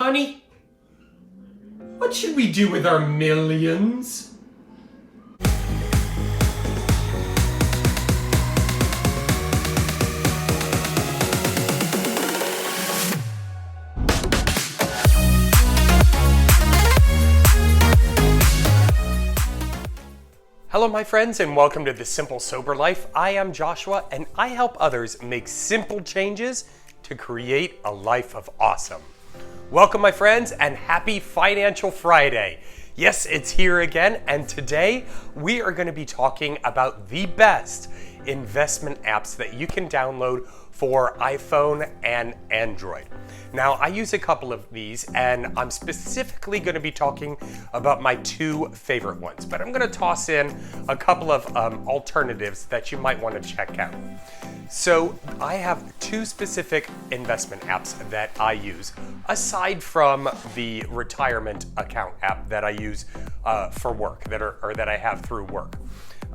Honey, what should we do with our millions? Hello my friends, and welcome to The Simple Sober Life. I am Joshua and I help others make simple changes to create a life of awesome. Welcome my friends, and happy Financial Friday. Yes, it's here again, and today we are going to be talking about the best investment apps that you can download for iPhone and Android. Now, I use a couple of these, and I'm specifically going to be talking about my two favorite ones, but I'm going to toss in a couple of alternatives that you might want to check out. So I have two specific investment apps that I use, aside from the retirement account app that I use for work, that I have through work.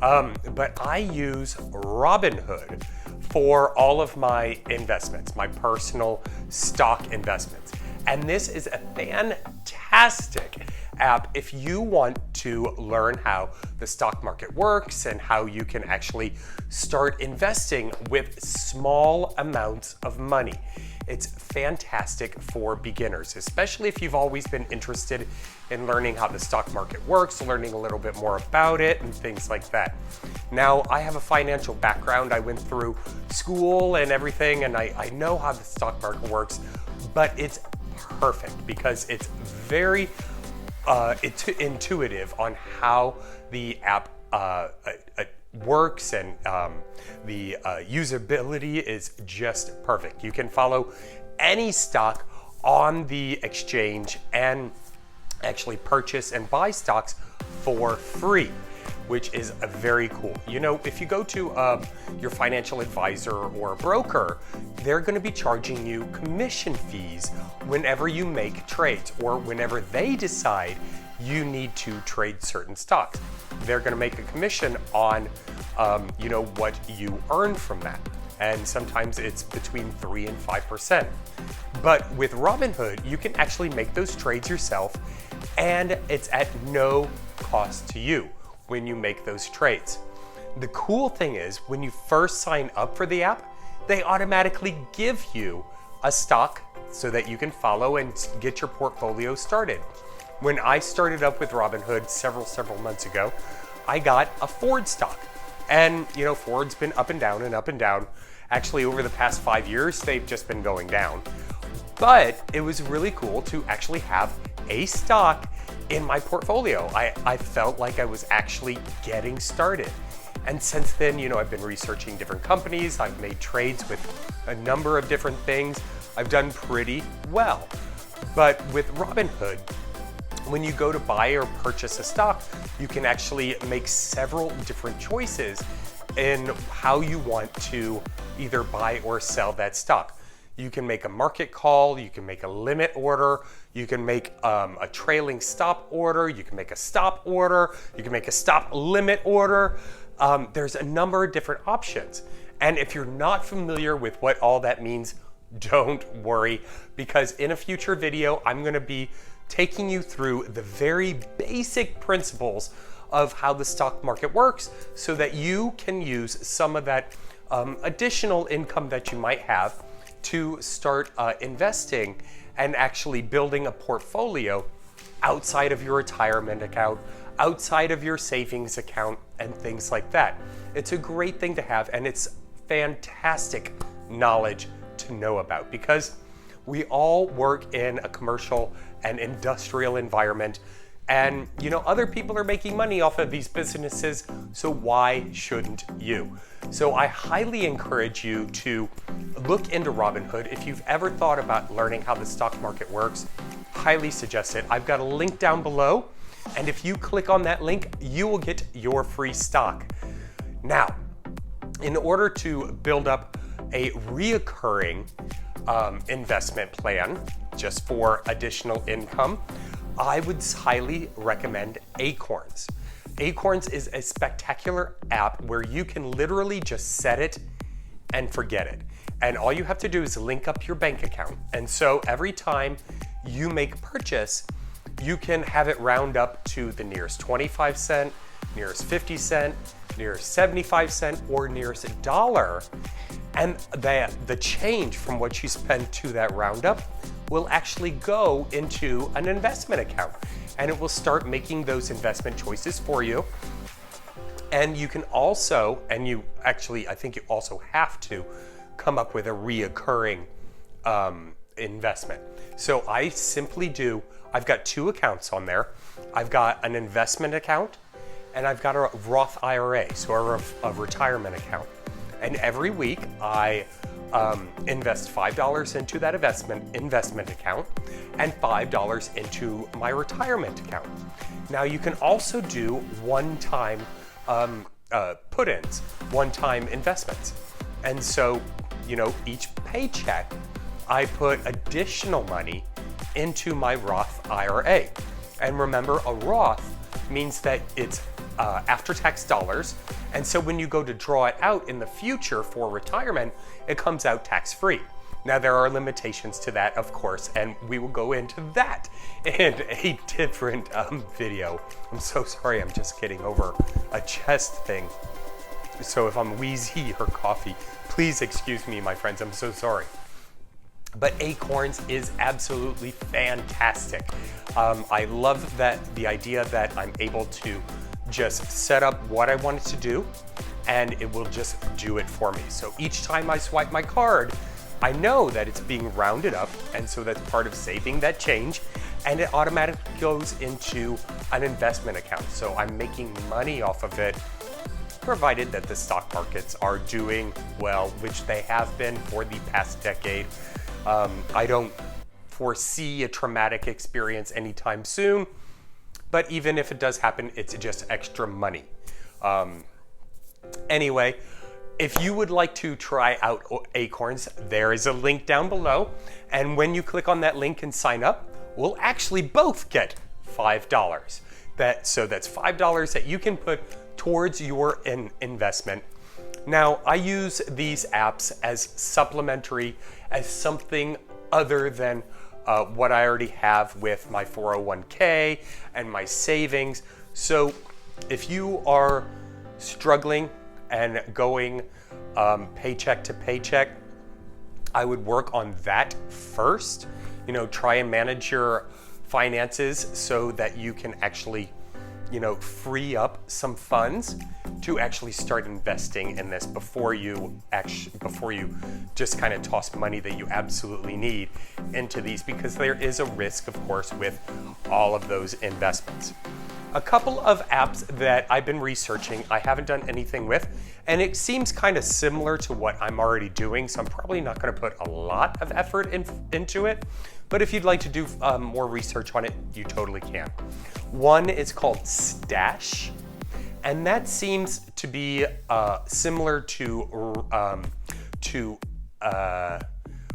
But I use Robinhood for all of my investments, my personal stock investments. And this is a fantastic app if you want to learn how the stock market works and how you can actually start investing with small amounts of money. It's fantastic for beginners, especially if you've always been interested in learning how the stock market works, learning a little bit more about it and things like that. Now, I have a financial background. I went through school and everything, and I know how the stock market works, but it's perfect because it's very intuitive on how the app works, and the usability is just perfect. You can follow any stock on the exchange and actually purchase and buy stocks for free, which is very cool. You know, if you go to your financial advisor or broker, they're going to be charging you commission fees whenever you make trades, or whenever they decide you need to trade certain stocks. They're going to make a commission on what you earn from that. And sometimes it's between 3 and 5%. But with Robinhood, you can actually make those trades yourself, and it's at no cost to you when you make those trades. The cool thing is, when you first sign up for the app, they automatically give you a stock so that you can follow and get your portfolio started. When I started up with Robinhood several months ago, I got a Ford stock. And Ford's been up and down and up and down. Actually, over the past 5 years, they've just been going down. But it was really cool to actually have a stock in my portfolio. I felt like I was actually getting started. And since then, I've been researching different companies. I've made trades with a number of different things. I've done pretty well. But with Robinhood, when you go to buy or purchase a stock, you can actually make several different choices in how you want to either buy or sell that stock. You can make a market call, you can make a limit order, you can make a trailing stop order, you can make a stop order, you can make a stop limit order. There's a number of different options. And if you're not familiar with what all that means, don't worry, because in a future video, I'm going to be taking you through the very basic principles of how the stock market works so that you can use some of that additional income that you might have to start investing and actually building a portfolio outside of your retirement account, outside of your savings account, and things like that. It's a great thing to have, and it's fantastic knowledge to know about, because we all work in a commercial and industrial environment, and other people are making money off of these businesses, so why shouldn't you? So I highly encourage you to look into Robinhood. If you've ever thought about learning how the stock market works, highly suggest it. I've got a link down below, and if you click on that link, you will get your free stock. Now, in order to build up a reoccurring investment plan just for additional income, I would highly recommend Acorns. Acorns is a spectacular app where you can literally just set it and forget it. And all you have to do is link up your bank account. And so every time you make purchase, you can have it round up to the nearest 25 cent, nearest 50 cent, nearest 75 cent, or nearest a dollar. And the change from what you spend to that roundup will actually go into an investment account. And it will start making those investment choices for you. And you can also, I think you also have to come up with a reoccurring investment. So I simply I've got two accounts on there. I've got an investment account and I've got a Roth IRA, so a retirement account. And every week I invest $5 into that investment account and $5 into my retirement account. Now you can also do one-time put-ins, one-time investments. And so, each paycheck, I put additional money into my Roth IRA. And remember, a Roth means that it's after-tax dollars. And so when you go to draw it out in the future for retirement, it comes out tax-free. Now, there are limitations to that, of course, and we will go into that in a different video. I'm so sorry, I'm just getting over a chest thing. So if I'm wheezy or coffee, please excuse me, my friends, I'm so sorry. But Acorns is absolutely fantastic. I love the idea that I'm able to just set up what I want it to do, and it will just do it for me. So each time I swipe my card, I know that it's being rounded up, and so that's part of saving that change, and it automatically goes into an investment account. So I'm making money off of it, provided that the stock markets are doing well, which they have been for the past decade. I don't foresee a traumatic experience anytime soon, but even if it does happen, it's just extra money. Anyway, if you would like to try out Acorns, there is a link down below. And when you click on that link and sign up, we'll actually both get $5. So that's $5 that you can put towards your investment. Now, I use these apps as supplementary, as something other than what I already have with my 401k and my savings. So if you are struggling and going paycheck to paycheck, I would work on that first. Try and manage your finances so that you can actually, free up some funds to actually start investing in this before you just kind of toss money that you absolutely need into these, because there is a risk, of course, with all of those investments. A couple of apps that I've been researching, I haven't done anything with, and it seems kind of similar to what I'm already doing, so I'm probably not going to put a lot of effort into it. But if you'd like to do more research on it, you totally can. One is called Stash, and that seems to be similar to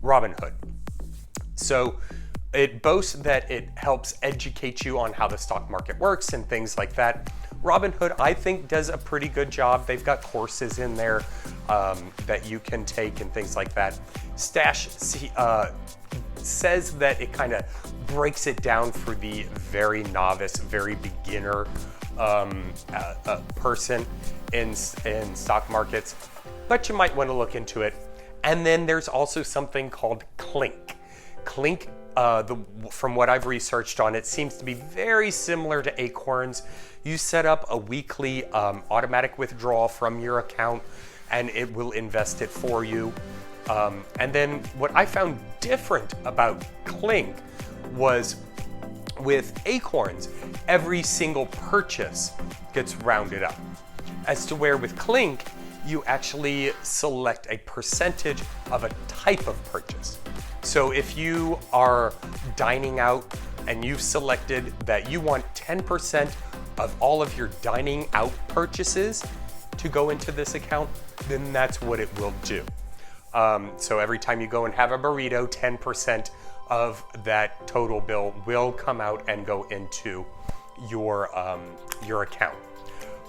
Robinhood. So it boasts that it helps educate you on how the stock market works and things like that. Robinhood, I think, does a pretty good job. They've got courses in there that you can take and things like that. Stash says that it kind of breaks it down for the very novice, very beginner person in stock markets, but you might want to look into it. And then there's also something called Clink. Clink, from what I've researched on it, seems to be very similar to Acorns. You set up a weekly automatic withdrawal from your account, and it will invest it for you. And then what I found different about Clink was with Acorns, every single purchase gets rounded up. As to where with Clink, you actually select a percentage of a type of purchase. So if you are dining out and you've selected that you want 10% of all of your dining out purchases to go into this account, then that's what it will do. So every time you go and have a burrito, 10% of that total bill will come out and go into your account.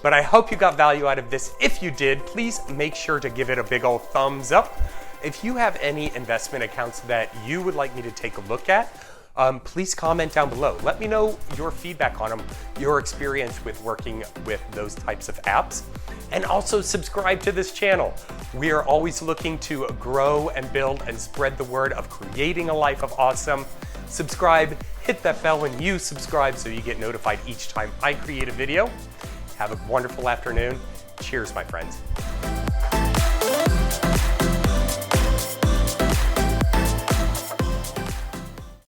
But I hope you got value out of this. If you did, please make sure to give it a big old thumbs up. If you have any investment accounts that you would like me to take a look at, please comment down below. Let me know your feedback on them, your experience with working with those types of apps. And also subscribe to this channel. We are always looking to grow and build and spread the word of creating a life of awesome. Subscribe, hit that bell when you subscribe so you get notified each time I create a video. Have a wonderful afternoon. Cheers, my friends.